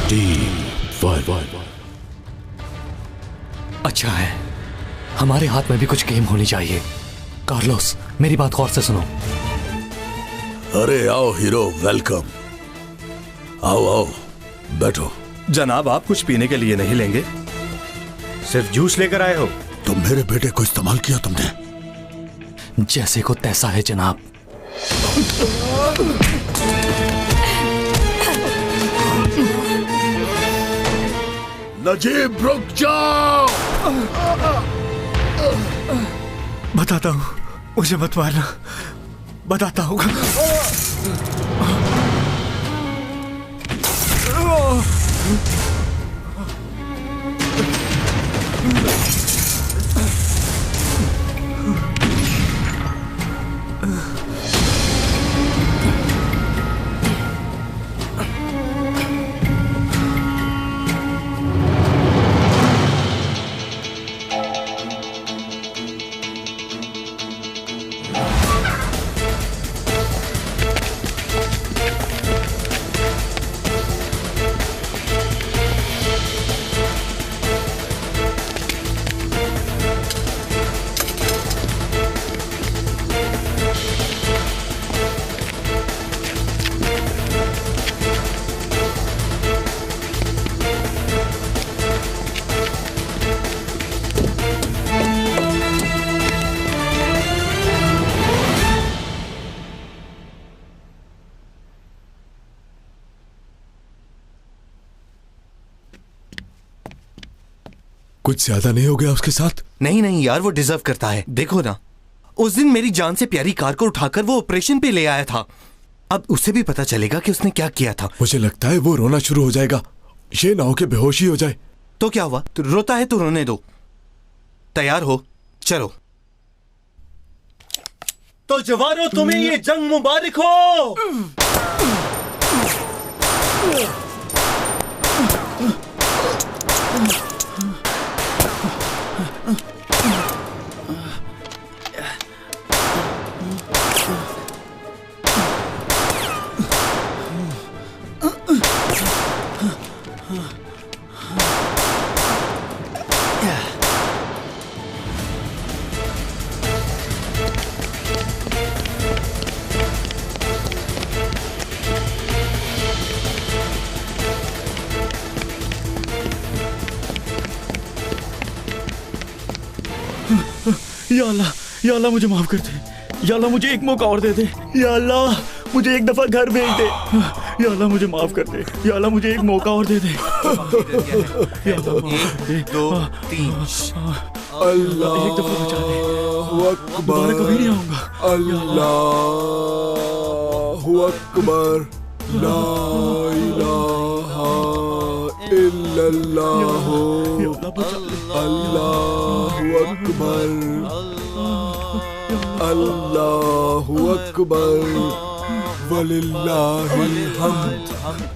Team one. अच्छा है, हमारे हाथ में भी कुछ गेम होनी चाहिए। कार्लोस, मेरी बात गौर से सुनो। अरे आओ हीरो, वेलकम। आओ आओ, बैठो। जनाब, आप कुछ पीने के लिए नहीं लेंगे? सिर्फ जूस लेकर आए हो? तुम मेरे बेटे को इस्तेमाल किया तुमने। जैसे को तैसा है जनाब। नजीब, रुक जाओ। बताता हूँ, मुझे मत मारना, बताता हूँ। कुछ ज्यादा नहीं हो गया उसके साथ? नहीं नहीं यार, वो डिजर्व करता है। देखो ना, उस दिन मेरी जान से प्यारी कार को उठाकर वो ऑपरेशन पे ले आया था। अब उसे भी पता चलेगा कि उसने क्या किया था। मुझे लगता है वो रोना शुरू हो जाएगा। ये ना हो कि बेहोशी हो जाए। तो क्या हुआ, तो रोता है तो रोने दो। तैयार हो, चलो। तो जवानों, तुम्हें ये जंग मुबारक हो। या अल्लाह मुझे माफ कर दे। या अल्लाह मुझे एक मौका और दे दे। या अल्लाह मुझे एक दफा घर भेज दे। या अल्लाह मुझे माफ कर दे। या अल्लाह मुझे एक मौका और दे दे। या अल्लाह माफ कर दे। 1 2 3। अल्लाह, एक दफा बचा दे। अकबर, दोबारा कभी नहीं आऊंगा। अल्लाहु अकबर, ला इलाहा इल्लल्लाह, या अल्लाह बचा ले। अल्लाहु अकबर, अल्लाहु अकबर, वलिल्लाहिल हम्द।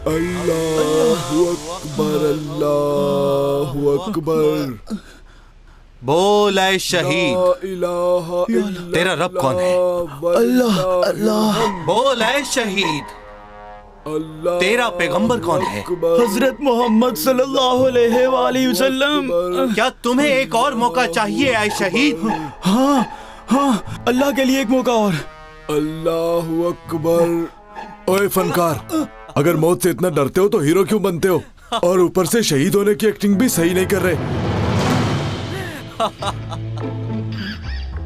अल्लाहु अकबर, अल्लाहु अकबर। बोल ऐ शहीद, ला इलाहा इल्लल्लाह, तेरा रब कौन है? अल्लाह अल्लाह। बोल ऐ शहीद, अल्लाह, तेरा पैगंबर कौन है? हजरत मोहम्मद सल्लल्लाहु अलैहि वसल्लम। क्या तुम्हें एक और मौका चाहिए ऐ शहीद? हाँ हाँ, अल्लाह के लिए एक मौका और। अल्लाहु अकबर। ओए फनकार, अगर मौत से इतना डरते हो तो हीरो क्यों बनते हो? और ऊपर से शहीद होने की एक्टिंग भी सही नहीं कर रहे।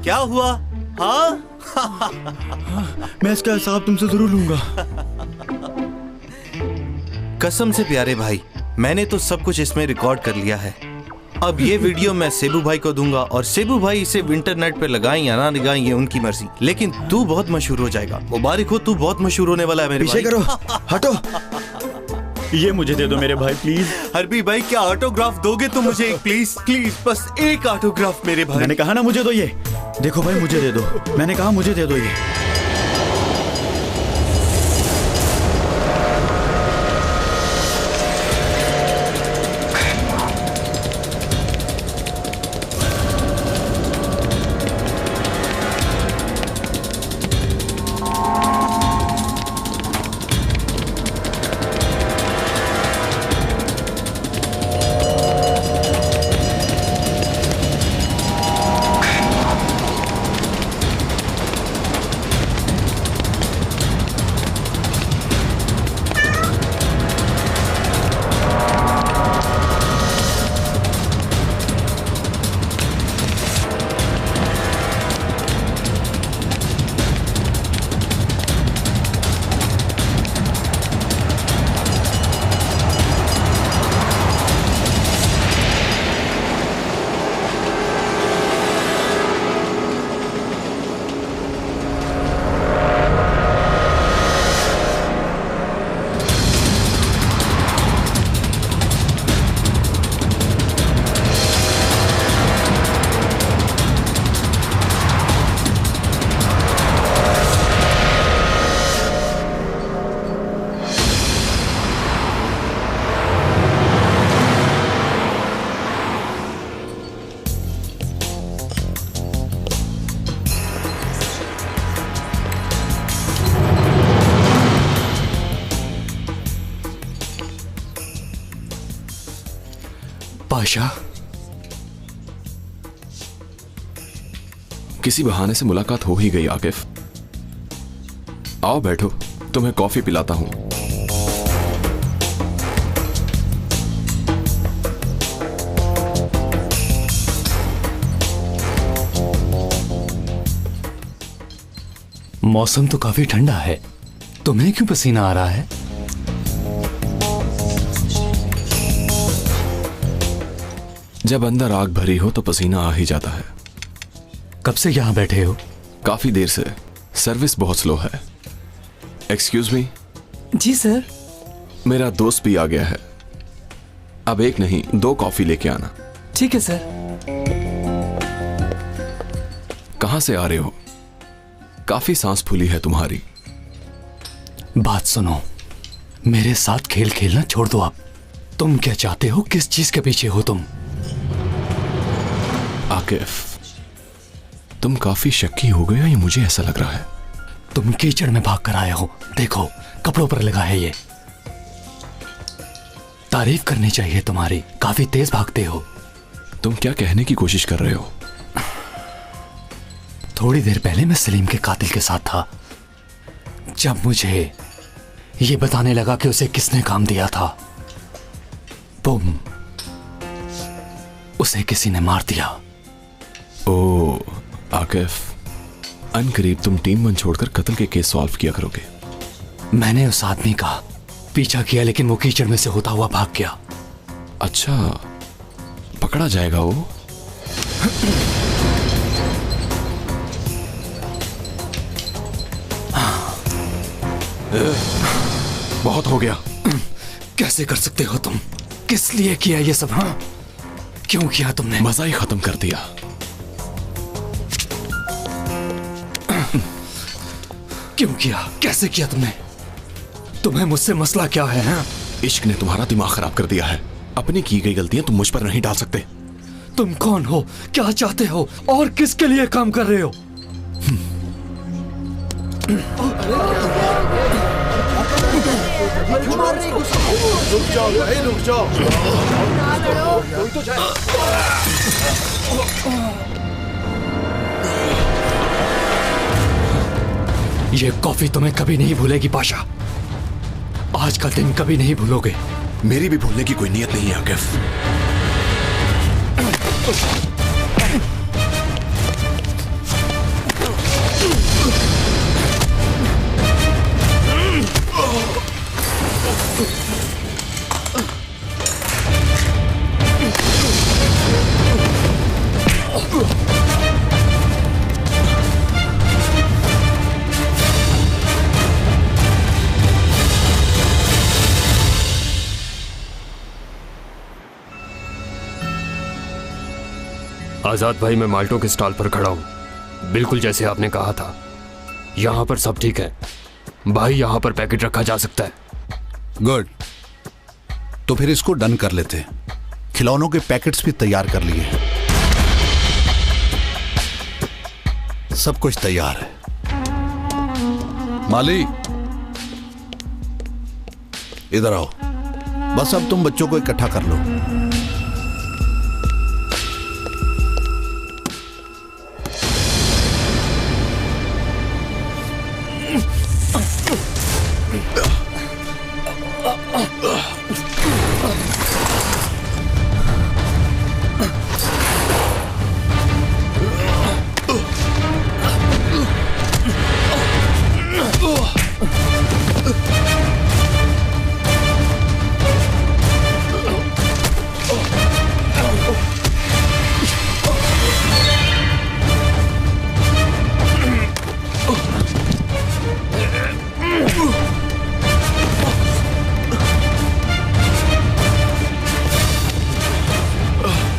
क्या हुआ? हाँ, मैं इसका हिसाब तुमसे जरूर लूंगा। कसम से प्यारे भाई, मैंने तो सब कुछ इसमें रिकॉर्ड कर लिया है। अब ये वीडियो मैं सेबू भाई को दूंगा और सेबू भाई इसे इंटरनेट पे लगाएं या ना लगाएं ये उनकी मर्जी, लेकिन तू बहुत मशहूर हो जाएगा। मुबारक हो, तू बहुत मशहूर होने वाला है मेरे पीछे भाई। करो, हटो। ये मुझे दे दो मेरे भाई, प्लीज। हरबी भाई, क्या ऑटोग्राफ दोगे तुम मुझे? प्लीज प्लीज, बस एक ऑटोग्राफ मेरे भाई। मैंने कहा ना मुझे दो ये। देखो भाई, मुझे दे दो। मैंने कहा मुझे दे दो ये। पाशा, किसी बहाने से मुलाकात हो ही गई आकिफ। आओ बैठो, तुम्हें कॉफी पिलाता हूं। मौसम तो काफी ठंडा है, तुम्हें क्यों पसीना आ रहा है? जब अंदर आग भरी हो तो पसीना आ ही जाता है। कब से यहां बैठे हो? काफी देर से, सर्विस बहुत स्लो है। Excuse me. जी सर। मेरा दोस्त भी आ गया है, अब एक नहीं 2 कॉफी लेके आना। ठीक है सर। कहां से आ रहे हो? काफी सांस फूली है तुम्हारी। बात सुनो, मेरे साथ खेल खेलना छोड़ दो आप। तुम क्या चाहते हो? किस चीज के पीछे हो तुम? आकिफ, तुम काफी शक्की हो गए हो, ये मुझे ऐसा लग रहा है। तुम कीचड़ में भाग कर आए हो, देखो कपड़ों पर लगा है ये। तारीफ करनी चाहिए तुम्हारी, काफी तेज भागते हो। तुम क्या कहने की कोशिश कर रहे हो? थोड़ी देर पहले मैं सलीम के कातिल के साथ था। जब मुझे ये बताने लगा कि उसे किसने काम दिया था, बुम, उसे किसी ने मार दिया। ओ आकिफ, अनकरीब तुम टीम 1 छोड़कर कत्ल के केस सॉल्व किया करोगे। मैंने उस आदमी का पीछा किया, लेकिन वो कीचड़ में से होता हुआ भाग गया। अच्छा, पकड़ा जाएगा वो? बहुत हो गया। कैसे कर सकते हो तुम? किस लिए किया ये सब? हाँ, क्यों किया तुमने? मजा ही खत्म कर दिया। क्यों किया? कैसे किया तुमने? तुम्हें मुझसे मसला क्या है? हाँ? इश्क ने तुम्हारा दिमाग खराब कर दिया है। अपनी की गई गलतियां तुम मुझ पर नहीं डाल सकते। तुम कौन हो? क्या चाहते हो? और किसके लिए काम कर रहे हो? रुक जाओ भाई, रुक जाओ। ये कॉफी तुम्हें कभी नहीं भूलेगी पाशा। आज का दिन कभी नहीं भूलोगे। मेरी भी भूलने की कोई नीयत नहीं है आकिफ। आजाद भाई, मैं माल्टों के स्टॉल पर खड़ा हूं, बिल्कुल जैसे आपने कहा था। यहां पर सब ठीक है भाई, यहां पर पैकेट रखा जा सकता है। गुड, तो फिर इसको डन कर लेते हैं। खिलौनों के पैकेट्स भी तैयार कर लिए हैं, सब कुछ तैयार है। माली, इधर आओ। बस अब तुम बच्चों को इकट्ठा कर लो।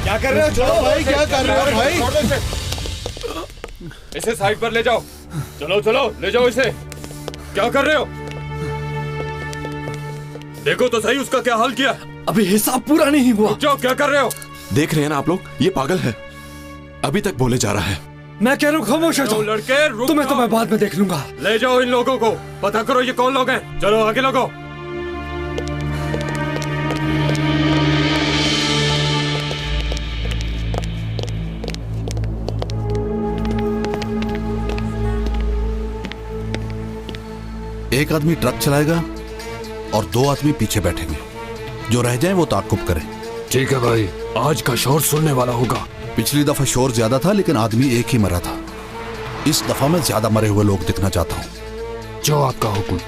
क्या कर रहे हो? चलो भाई, क्या कर रहे हो भाई? इसे साइड पर ले जाओ। चलो चलो, ले जाओ इसे। क्या कर रहे हो? देखो तो सही उसका क्या हाल किया। अभी हिसाब पूरा नहीं हुआ। रुक जाओ, क्या कर रहे हो? देख रहे हैं ना आप लोग, ये पागल है, अभी तक बोले जा रहा है। मैं कह रहा हूँ खामोश हो जाओ। लड़के रुक तुम्हें तो जाओ। मैं बाद में देख लूंगा। ले जाओ इन लोगों को, पता करो ये कौन लोग हैं। चलो आगे लगो। एक आदमी ट्रक चलाएगा और 2 आदमी पीछे बैठेंगे। जो रह जाए वो ताक़ुब करें। ठीक है भाई, आज का शोर सुनने वाला होगा। पिछली दफा शोर ज्यादा था लेकिन आदमी एक ही मरा था। इस दफा मैं ज्यादा मरे हुए लोग दिखना चाहता हूँ। जो आपका हुक्म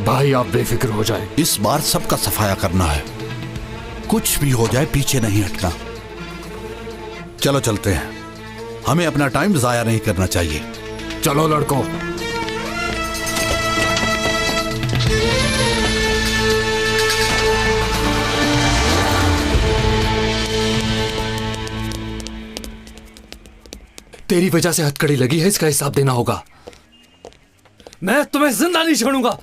भाई, आप बेफिक्र हो जाए। इस बार सबका सफाया करना है, कुछ भी हो जाए पीछे नहीं हटना। चलो चलते हैं, हमें अपना टाइम जाया नहीं करना चाहिए। चलो लड़कों। तेरी वजह से हथकड़ी लगी है, इसका हिसाब देना होगा। मैं तुम्हें जिंदा नहीं छोड़ूंगा।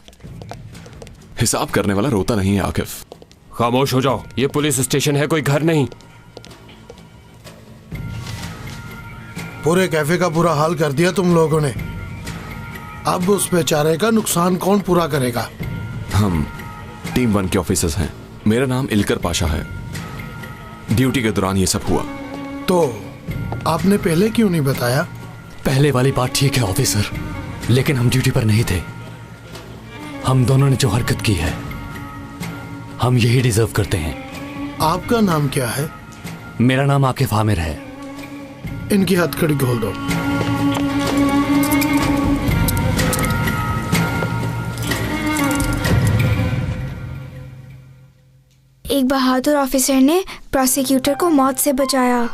हिसाब करने वाला रोता नहीं है आकिफ। खामोश हो जाओ, ये पुलिस स्टेशन है, कोई घर नहीं। पूरे कैफे का बुरा हाल कर दिया तुम लोगों ने। अब उस बेचारे का नुकसान कौन पूरा करेगा? हम टीम 1 के ऑफिसर्स हैं। मेरा नाम इलकर पाशा है। ड्यूटी के दौरान ये सब हुआ। तो आपने पहले क्यों नहीं बताया? पहले वाली बात ठीक है ऑफिसर, लेकिन हम ड्यूटी पर नहीं थे। हम दोनों ने जो हरकत की है, हम यही डिजर्व करते हैं। आपका नाम क्या है? मेरा नाम आकिफ आमिर है। इनकी हथकड़ी खोल दो। एक बहादुर ऑफिसर ने प्रोसिक्यूटर को मौत से बचाया।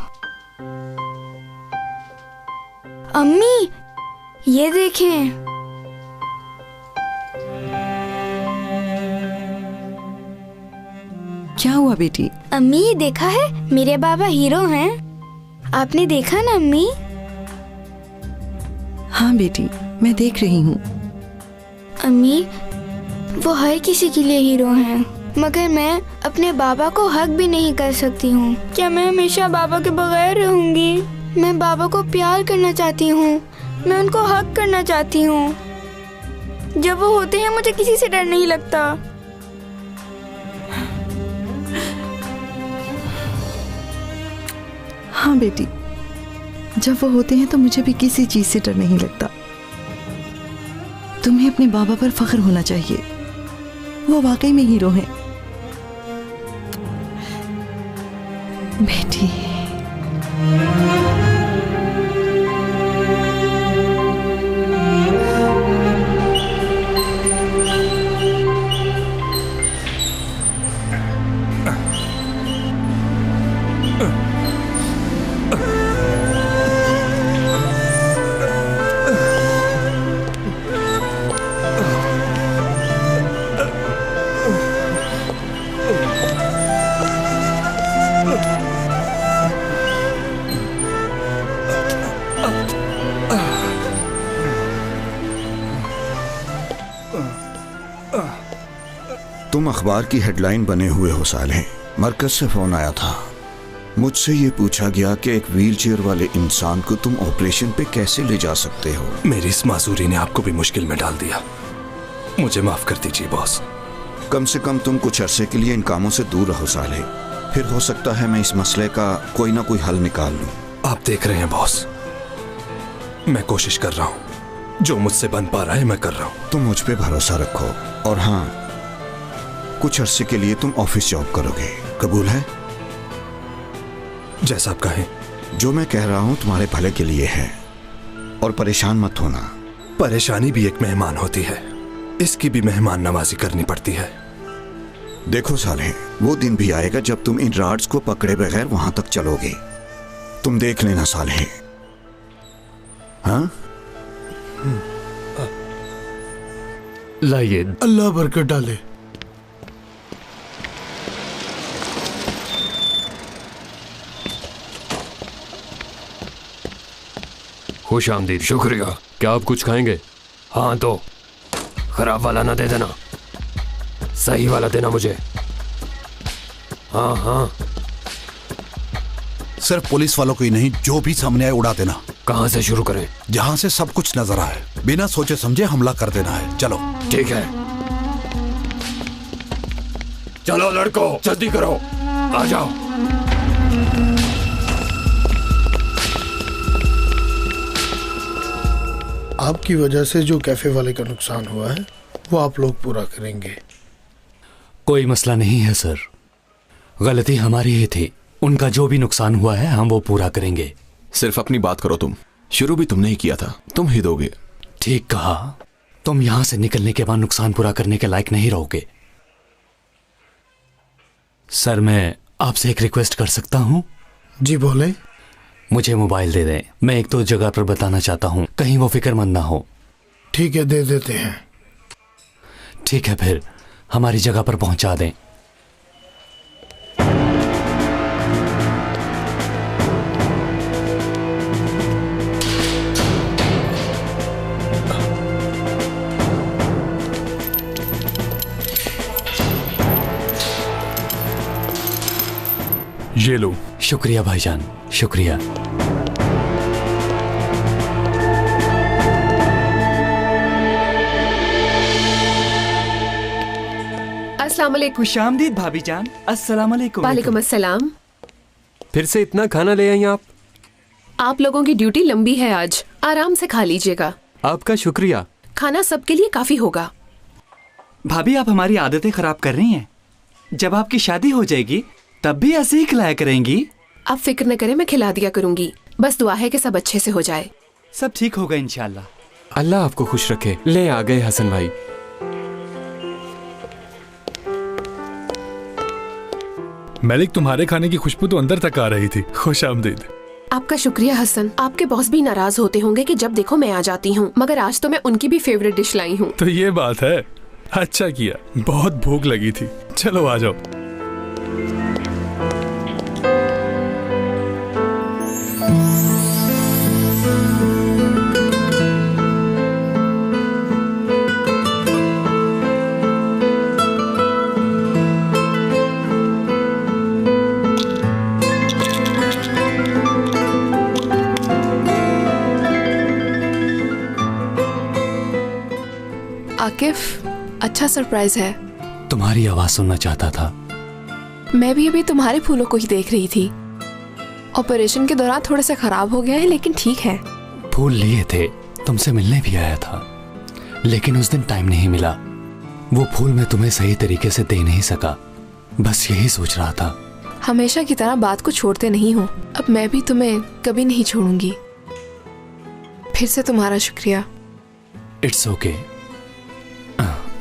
अम्मी, ये देखें। क्या हुआ बेटी? अम्मी, ये देखा है, मेरे बाबा हीरो हैं। आपने देखा ना अम्मी? हाँ बेटी, मैं देख रही हूँ। अम्मी, वो हर किसी के लिए हीरो हैं, मगर मैं अपने बाबा को हक भी नहीं कर सकती हूँ। क्या मैं हमेशा बाबा के बगैर रहूंगी? मैं बाबा को प्यार करना चाहती हूँ, मैं उनको हक करना चाहती हूँ। जब वो होते हैं मुझे किसी से डर नहीं लगता। हाँ बेटी, जब वो होते हैं तो मुझे भी किसी चीज से डर नहीं लगता। तुम्हें अपने बाबा पर फख्र होना चाहिए, वो वाकई में हीरो हैं बेटी। तुम अखबार की हेडलाइन बने हुए हो साले। मरकज से फोन आया था, मुझसे ये पूछा गया कि एक व्हीलचेयर वाले इंसान को तुम ऑपरेशन पे कैसे ले जा सकते हो। मेरी इस मासूरी ने आपको भी मुश्किल में डाल दिया, मुझे माफ कर दीजिए बॉस। कम से कम तुम कुछ अरसे के लिए इन कामों से दूर रहो साले, फिर हो सकता है मैं इस मसले का कोई ना कोई हल निकाल लूं। आप देख रहे हैं बॉस, मैं कोशिश कर रहा हूं, जो मुझसे बन पा रहा है मैं कर रहा हूं। तुम मुझ पे भरोसा रखो, और हाँ, कुछ अरसे के लिए तुम ऑफिस जॉब करोगे, कबूल है? जैसा आप कहें। जो मैं कह रहा हूं तुम्हारे भले के लिए है, और परेशान मत होना। परेशानी भी एक मेहमान होती है, इसकी भी मेहमान नवाजी करनी पड़ती है। देखो साले, वो दिन भी आएगा जब तुम इन राड्स को पकड़े बगैर वहां तक चलोगे। तुम देख लेना साले। हाँ, लाइए। अल्लाह बरकत डाले। खुश आमदीद। शुक्रिया। क्या आप कुछ खाएंगे? हाँ तो खराब वाला ना दे देना, सही वाला देना मुझे। हाँ हाँ। सिर्फ पुलिस वालों को ही नहीं, जो भी सामने आए उड़ा देना। कहाँ से शुरू करें? जहां से सब कुछ नजर आए, बिना सोचे समझे हमला कर देना है। चलो। ठीक है, चलो लड़कों, जल्दी करो, आ जाओ। आपकी वजह से जो कैफे वाले का नुकसान हुआ है, वो आप लोग पूरा करेंगे। कोई मसला नहीं है सर, गलती हमारी ही थी। उनका जो भी नुकसान हुआ है हम वो पूरा करेंगे। सिर्फ अपनी बात करो तुम, शुरू भी तुमने ही किया था, तुम ही दोगे। ठीक कहा, तुम यहां से निकलने के बाद नुकसान पूरा करने के लायक नहीं रहोगे। सर मैं आपसे एक रिक्वेस्ट कर सकता हूं? जी बोले। मुझे मोबाइल दे दें, मैं एक दो जगह पर बताना चाहता हूं, कहीं वो फिक्रमंद ना हो। ठीक है, दे देते हैं। ठीक है, फिर हमारी जगह पर पहुंचा दें। ये लो। शुक्रिया भाईजान, शुक्रिया। अस्सलाम वालेकुम। खुशामदीद भाभी जान। अस्सलाम वालेकुम। वालेकुम अस्सलाम। फिर से इतना खाना ले आई आप? आप लोगों की ड्यूटी लंबी है आज, आराम से खा लीजिएगा। आपका शुक्रिया। खाना सबके लिए काफी होगा। भाभी आप हमारी आदतें खराब कर रही हैं। जब आपकी शादी हो जाएगी तब भी ऐसे ही खिलाया करेंगी। आप फिक्र न करें, मैं खिला दिया करूंगी। बस दुआ है कि सब अच्छे से हो जाए। सब ठीक होगा इंशाल्लाह। अल्लाह आपको खुश रखे। ले आ गए हसन भाई। मलिक, तुम्हारे खाने की खुशबू तो अंदर तक आ रही थी। खुश आमदीद। आपका शुक्रिया हसन। आपके बॉस भी नाराज होते होंगे कि जब देखो मैं आ जाती हूँ, मगर आज तो मैं उनकी भी फेवरेट डिश लाई हूँ। तो ये बात है, अच्छा किया, बहुत भूख लगी थी। चलो आ जाओ। आकिफ, अच्छा सरप्राइज है। तुम्हारी आवाज सुनना चाहता था। मैं भी अभी तुम्हारे फूलों को ही देख रही थी। ऑपरेशन के दौरान थोड़े से खराब हो गए हैं, लेकिन ठीक है। फूल लिए थे, तुमसे मिलने भी आया था, लेकिन उस दिन टाइम नहीं मिला। वो फूल मैं तुम्हें सही तरीके से दे नहीं सका, बस यही सोच रहा था। हमेशा की तरह बात को छोड़ते नहीं हूँ, अब मैं भी तुम्हें कभी नहीं छोड़ूंगी। फिर से तुम्हारा शुक्रिया। It's okay.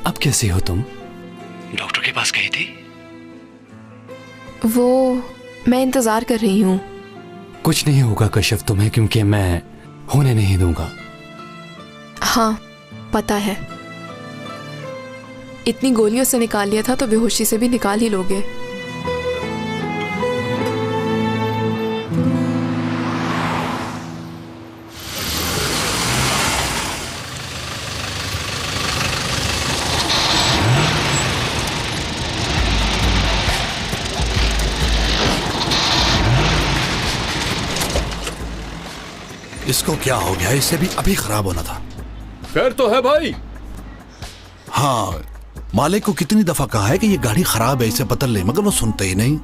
अब कैसी हो तुम? डॉक्टर के पास गई थी? वो मैं इंतजार कर रही हूँ। कुछ नहीं होगा कशिफ तुम्हें, क्योंकि मैं होने नहीं दूंगा। हाँ पता है, इतनी गोलियों से निकाल लिया था तो बेहोशी से भी निकाल ही लोगे। इसको क्या हो गया? इससे भी अभी खराब होना था। खैर तो है भाई? हाँ, मालिक को कितनी दफा कहा है कि ये गाड़ी खराब है, इसे बदल ले, मगर वो सुनते ही नहीं।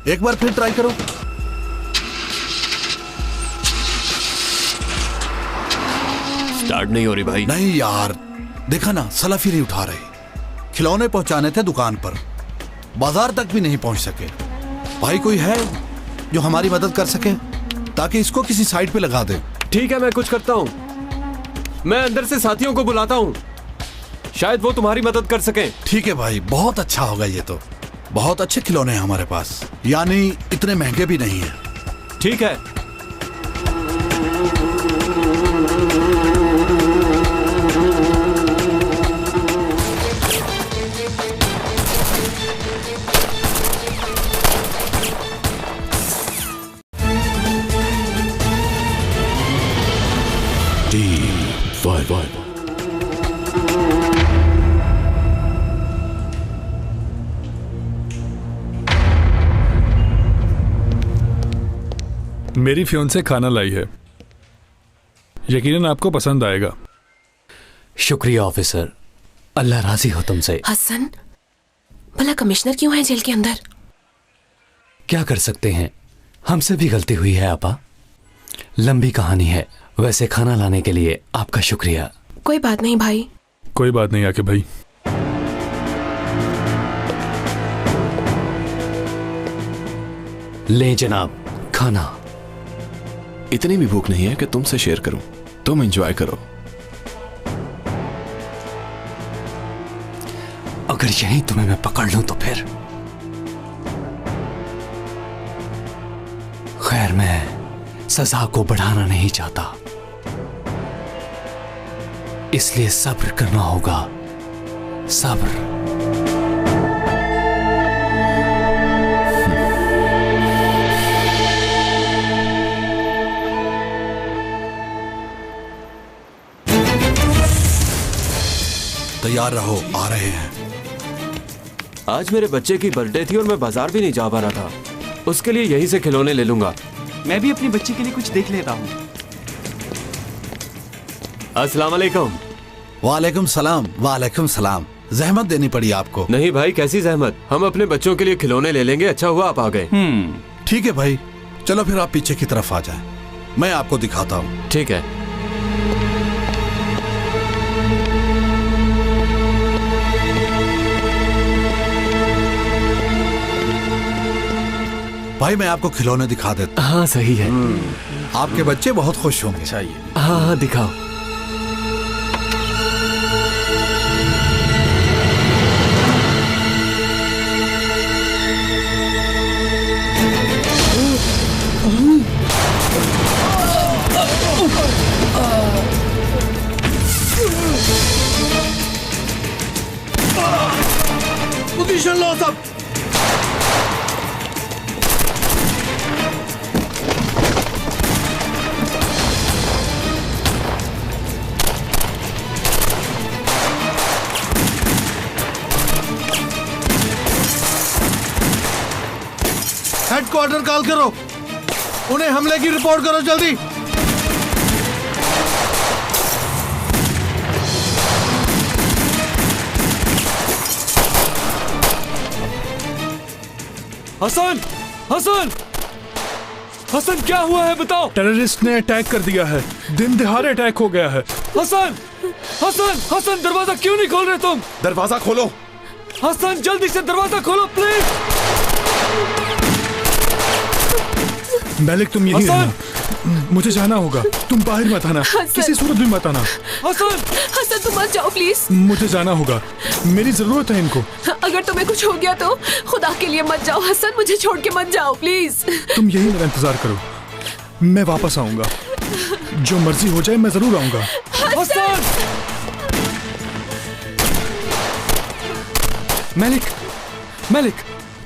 एक बार फिर ट्राई करो। स्टार्ट नहीं हो रही भाई। नहीं यार, देखा ना, सलाफी नहीं उठा रही। खिलौने पहुंचाने थे दुकान पर, बाजार तक भी नहीं पहुंच सके। भाई कोई है जो हमारी मदद कर सके, ताकि इसको किसी साइड पे लगा दे। ठीक है, मैं कुछ करता हूँ। मैं अंदर से साथियों को बुलाता हूँ, शायद वो तुम्हारी मदद कर सकें। ठीक है भाई, बहुत अच्छा होगा। ये तो बहुत अच्छे खिलौने हैं हमारे पास, यानी इतने महंगे भी नहीं है। ठीक है। मेरी फियोंसे खाना लाई है, यकीनन आपको पसंद आएगा। शुक्रिया ऑफिसर, अल्लाह राजी हो तुमसे। हसन, भला कमिश्नर क्यों है जेल के अंदर? क्या कर सकते हैं, हमसे भी गलती हुई है आपा। लंबी कहानी है। वैसे खाना लाने के लिए आपका शुक्रिया। कोई बात नहीं भाई। कोई बात नहीं आके भाई। ले जनाब खाना। इतनी भी भूख नहीं है कि तुमसे शेयर करूं। तुम एंजॉय करो। अगर यहीं तुम्हें मैं पकड़ लूं तो फिर खैर, मैं सजा को बढ़ाना नहीं चाहता, इसलिए सब्र करना होगा। सब्र। तैयार रहो, आ रहे हैं। आज मेरे बच्चे की बर्थडे थी और मैं बाजार भी नहीं जा पा रहा था। उसके लिए यहीं से खिलौने ले लूंगा। मैं भी अपनी बच्ची के लिए कुछ देख लेता हूँ। अस्सलाम वालेकुम। वालेकुम सलाम। वालेकुम सलाम। जहमत देनी पड़ी आपको। नहीं भाई, कैसी जहमत। हम अपने बच्चों के लिए खिलौने ले लेंगे। अच्छा हुआ आप आ गए। ठीक है भाई, चलो फिर आप पीछे की तरफ आ जाएं, मैं आपको दिखाता हूँ। ठीक है। भाई मैं आपको खिलौने दिखा देता। हाँ सही है। आपके बच्चे बहुत खुश होंगे। चाहिए। हाँ हाँ दिखाओ। पोजीशन लो सब। हेडक्वार्टर कॉल करो, उन्हें हमले की रिपोर्ट करो जल्दी। हसन, हसन, हसन क्या हुआ है बताओ। टेररिस्ट ने अटैक कर दिया है। दिन दिहाड़े अटैक हो गया है। हसन, हसन, हसन दरवाजा क्यों नहीं खोल रहे तुम? दरवाजा खोलो। हसन जल्दी से दरवाजा खोलो प्लीज। मलिक तुम यही रहना, मुझे जाना होगा। तुम बाहर मत आना, किसी सूरत भी मत आना। हसन, हसन तुम मत जाओ प्लीज। मुझे जाना होगा, मेरी जरूरत है इनको। अगर तुम्हें कुछ हो गया तो खुदा के लिए मत जाओ हसन, मुझे छोड़ के मत जाओ प्लीज। तुम यही मेरा इंतजार करो, मैं वापस आऊंगा। जो मर्जी हो जाए मैं जरूर आऊंगा। हसन! मलिक, मलिक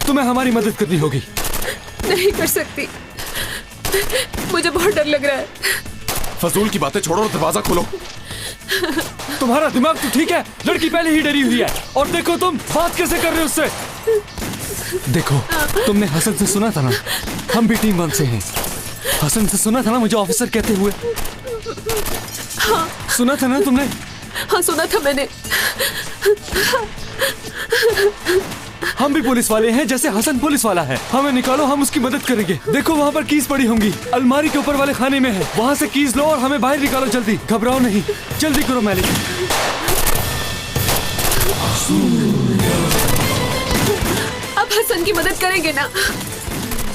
तुम्हें हमारी मदद करनी होगी। नहीं कर सकती, मुझे बहुत डर लग रहा है। फजूल की बातें छोड़ो और दरवाजा खोलो। तुम्हारा दिमाग तो ठीक है, लड़की पहले ही डरी हुई है और देखो तुम बात कैसे कर रहे हो उससे। देखो तुमने हसन से सुना था ना, हम भी टीम 1 से हैं। हसन से सुना था ना मुझे ऑफिसर कहते हुए। हाँ सुना था ना तुमने? हाँ सुना था मैंने। हम भी पुलिस वाले हैं जैसे हसन पुलिस वाला है। हमें निकालो, हम उसकी मदद करेंगे। देखो वहाँ पर कीज पड़ी होंगी, अलमारी के ऊपर वाले खाने में है। वहाँ से कीज लो और हमें बाहर निकालो जल्दी। घबराओ नहीं, जल्दी करो मैलिक। अब हसन की मदद करेंगे ना?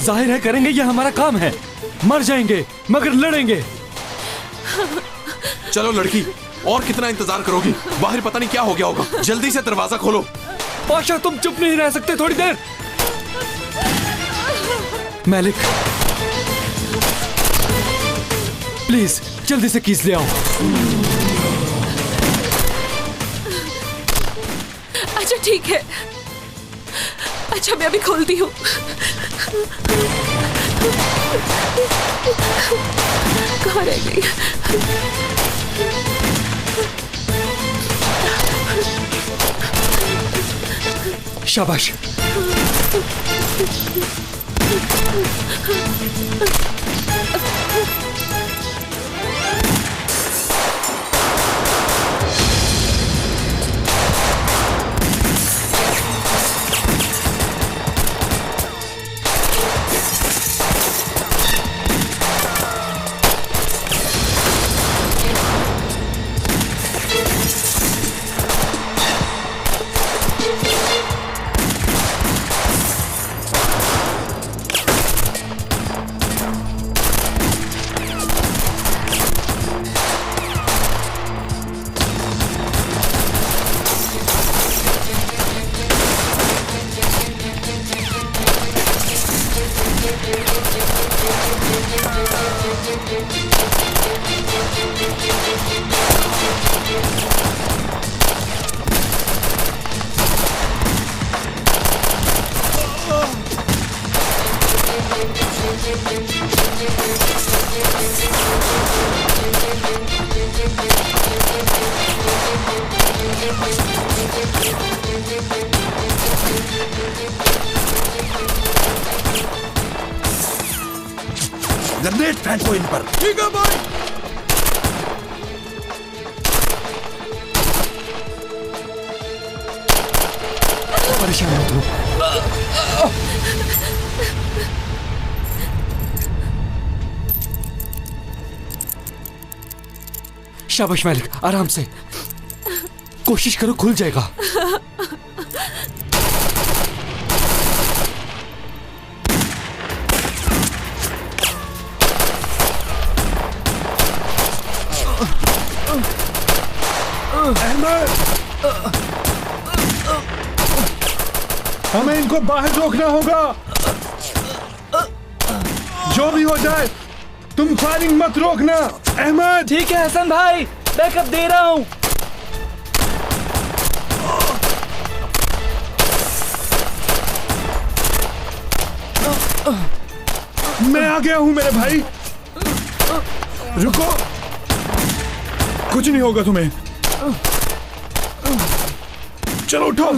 जाहिर है करेंगे, ये हमारा काम है। मर जाएंगे मगर लड़ेंगे। चलो लड़की, और कितना इंतजार करोगी? बाहर पता नहीं क्या हो गया होगा। जल्दी से दरवाजा खोलो। पाशा तुम चुप नहीं रह सकते थोड़ी देर? मैलिक प्लीज जल्दी से कीज ले आओ। अच्छा ठीक है, अच्छा मैं अभी खोलती हूँ। कहाँ रह गई? शाबाश। ग्रेनेड फेंको इन पर। ठीक है भाई। परेशान मत हो। शाबाश मालिक, आराम से, कोशिश करो खुल जाएगा। हमें इनको बाहर रोकना होगा। जो भी हो जाए तुम फायरिंग मत रोकना। अहमद। ठीक है हसन भाई, बैकअप दे रहा हूँ। मैं आ गया हूँ मेरे भाई। रुको, कुछ नहीं होगा तुम्हें। चलो उठो।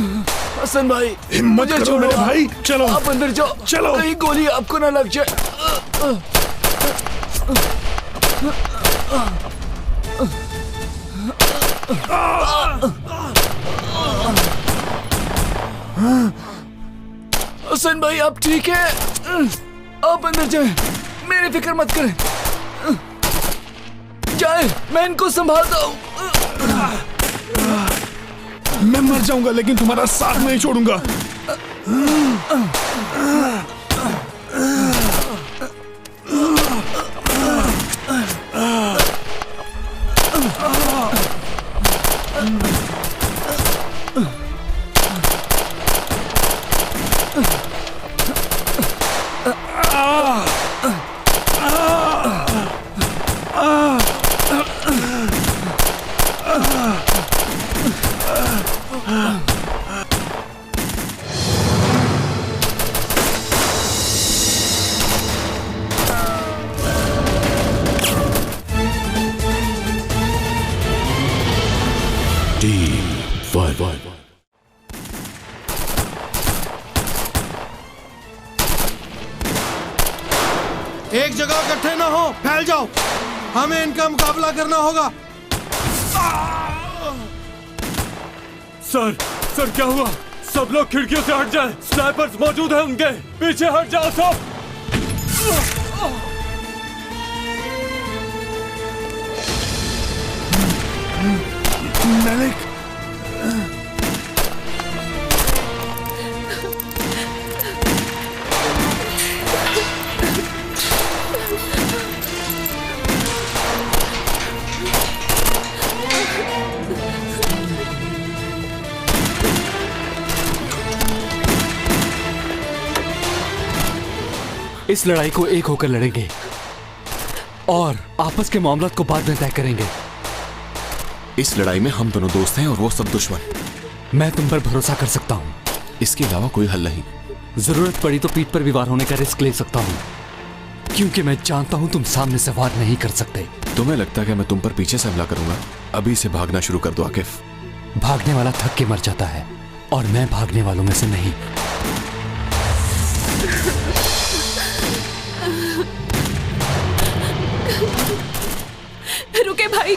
हसन भाई हिम्मत करो मेरे भाई, चलो आप अंदर जाओ। चलो। कहीं गोली आपको ना लग जाए। हसन भाई आप ठीक है? आप अंदर जाए, मेरी फिक्र मत करें। जाए, मैं इनको संभालता हूँ। मैं मर जाऊंगा लेकिन तुम्हारा साथ नहीं छोड़ूंगा। एक जगह इकट्ठे ना हो, फैल जाओ। हमें इनका मुकाबला करना होगा। सर क्या हुआ? सब लोग खिड़कियों से हट जाए, स्नाइपर्स मौजूद हैं उनके पीछे। हट जाओ सब। मलिक, इस लड़ाई को एक होकर लड़ेंगे और आपस के मामलात को बाद में तय करेंगे। इस लड़ाई में हम दोनों दोस्त हैं और वो सब दुश्मन। मैं तुम पर भरोसा कर सकता हूँ। इसके अलावा कोई हल नहीं। जरूरत पड़ी तो पीठ पर भी वार होने का रिस्क ले सकता हूँ, क्योंकि मैं जानता हूँ तुम सामने से वार नहीं कर सकते। तुम्हें लगता है कि मैं तुम पर पीछे से हमला करूंगा? अभी से भागना शुरू कर दो आकिफ। भागने वाला थक के मर जाता है और मैं भागने वालों में से नहीं। रुके भाई,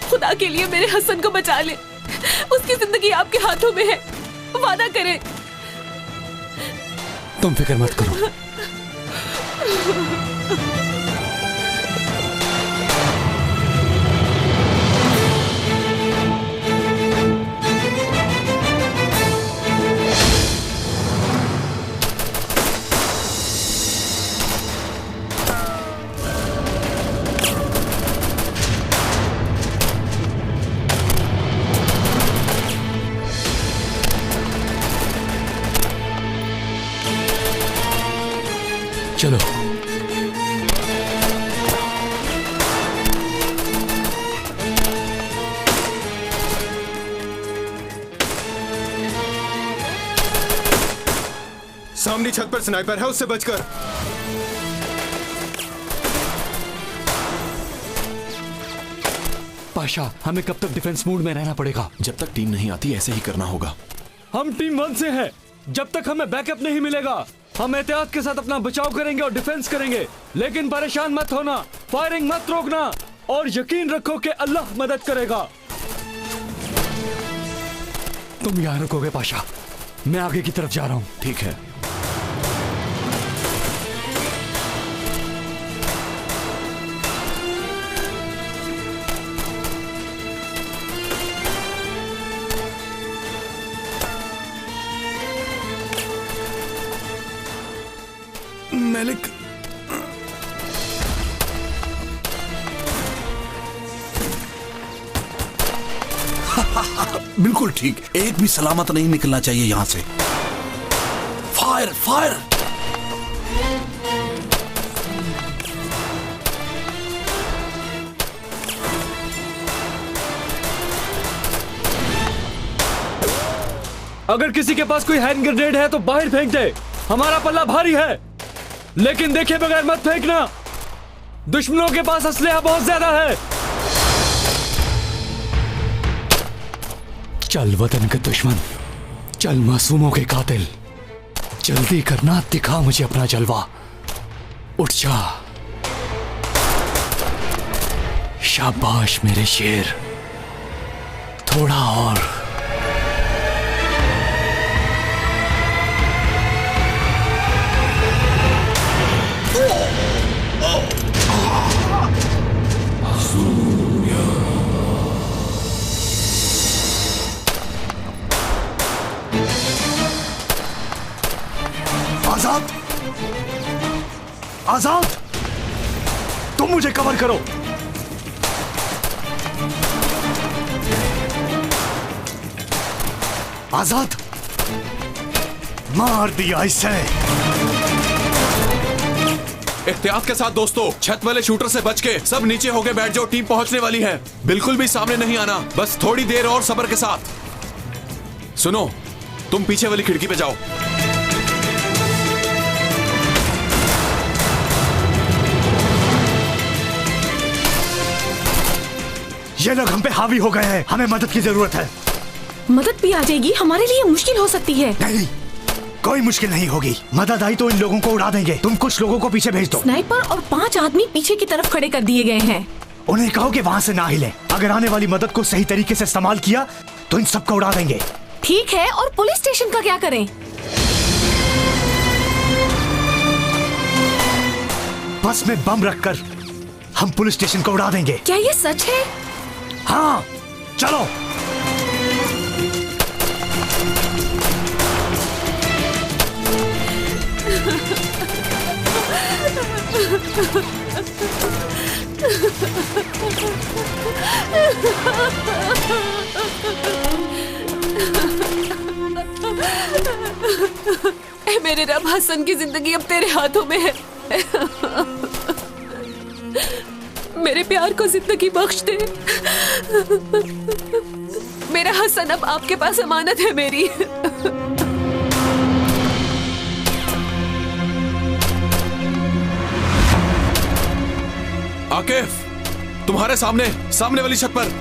खुदा के लिए मेरे हसन को बचा ले। उसकी जिंदगी आपके हाथों में है, वादा करें। तुम फिक्र मत करो। चलो सामने छत पर स्नाइपर है, उससे बचकर। पाशा, हमें कब तक डिफेंस मोड में रहना पड़ेगा? जब तक टीम नहीं आती ऐसे ही करना होगा। हम टीम 1 से हैं। जब तक हमें बैकअप नहीं मिलेगा हम एहतियात के साथ अपना बचाव करेंगे और डिफेंस करेंगे, लेकिन परेशान मत होना, फायरिंग मत रोकना और यकीन रखो कि अल्लाह मदद करेगा। तुम यहाँ रुकोगे पाशा, मैं आगे की तरफ जा रहा हूँ। ठीक है। मलिक, बिल्कुल ठीक, एक भी सलामत नहीं निकलना चाहिए यहां से। Fire fire. अगर किसी के पास कोई हैंड ग्रेनेड है तो बाहर फेंक दे, हमारा पल्ला भारी है। लेकिन देखे बगैर मत फेंकना, दुश्मनों के पास असलहा बहुत ज्यादा है। चल वतन के दुश्मन, चल मासूमों के कातिल, जल्दी करना, दिखा मुझे अपना जलवा। उठ जा। शाबाश मेरे शेर, थोड़ा और। आजाद, आजाद, तुम मुझे कवर करो। आजाद, मार दिया इसे। एहतियात के साथ दोस्तों, छत वाले शूटर से बच के सब नीचे होके बैठ जाओ, टीम पहुंचने वाली है। बिल्कुल भी सामने नहीं आना, बस थोड़ी देर और सब्र के साथ। सुनो, तुम पीछे वाली खिड़की पे जाओ। ये लोग हम पे हावी हो गए हैं, हमें मदद की जरूरत है। मदद भी आ जाएगी, हमारे लिए मुश्किल हो सकती है। नहीं, कोई मुश्किल नहीं होगी। मदद आई तो इन लोगों को उड़ा देंगे। तुम कुछ लोगों को पीछे भेज दो। स्नाइपर और 5 आदमी पीछे की तरफ खड़े कर दिए गए हैं। उन्हें कहो कि वहाँ से ना हिले। अगर आने वाली मदद को सही तरीके से इस्तेमाल किया तो इन सबको उड़ा देंगे। ठीक है, और पुलिस स्टेशन का क्या करें? बस में बम रखकर हम पुलिस स्टेशन को उड़ा देंगे। क्या ये सच है? हाँ, चलो। ऐ मेरे रब, हसन की जिंदगी अब तेरे हाथों में है। मेरे प्यार को जिंदगी बख्श दे। मेरा हसन अब आपके पास अमानत है मेरी। आकिफ, तुम्हारे सामने, सामने वाली छत पर।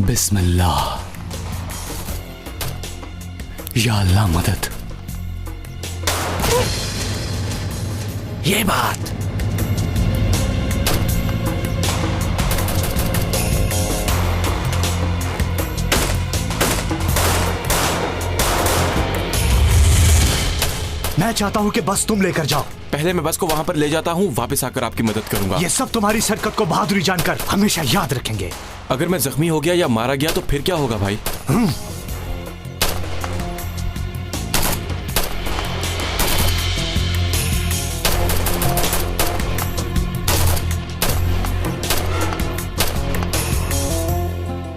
बिस्मिल्लाह। या अल्लाह मदद। ये बात। मैं चाहता हूं कि बस तुम लेकर जाओ। पहले मैं बस को वहां पर ले जाता हूं, वापस आकर आपकी मदद करूंगा। ये सब तुम्हारी सरकत को बहादुरी जानकर हमेशा याद रखेंगे। अगर मैं जख्मी हो गया या मारा गया तो फिर क्या होगा भाई?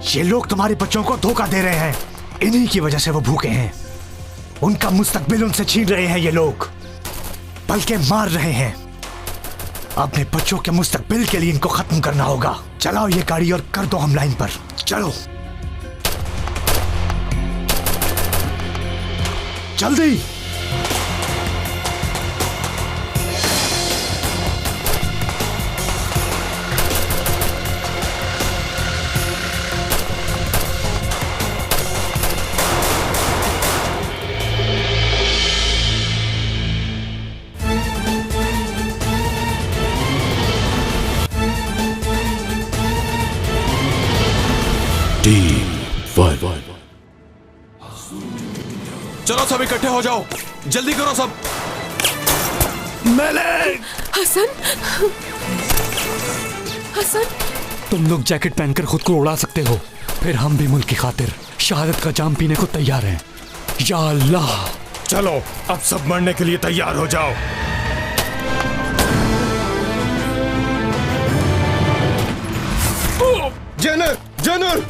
ये लोग तुम्हारे बच्चों को धोखा दे रहे हैं। इन्हीं की वजह से वो भूखे हैं। उनका मुस्तकबिल उनसे छीन रहे हैं ये लोग, बल्कि मार रहे हैं। अपने बच्चों के मुस्तकबिल के लिए इनको खत्म करना होगा। चलाओ ये गाड़ी और कर दो हम लाइन पर। चलो। जल्दी। चलो सब इकट्ठे हो जाओ, जल्दी करो सब। हसन, हसन, तुम लोग जैकेट पहनकर खुद को उड़ा सकते हो, फिर हम भी मुल्क की खातिर शहादत का जाम पीने को तैयार हैं। या अल्लाह। चलो अब सब मरने के लिए तैयार हो जाओ। General, general,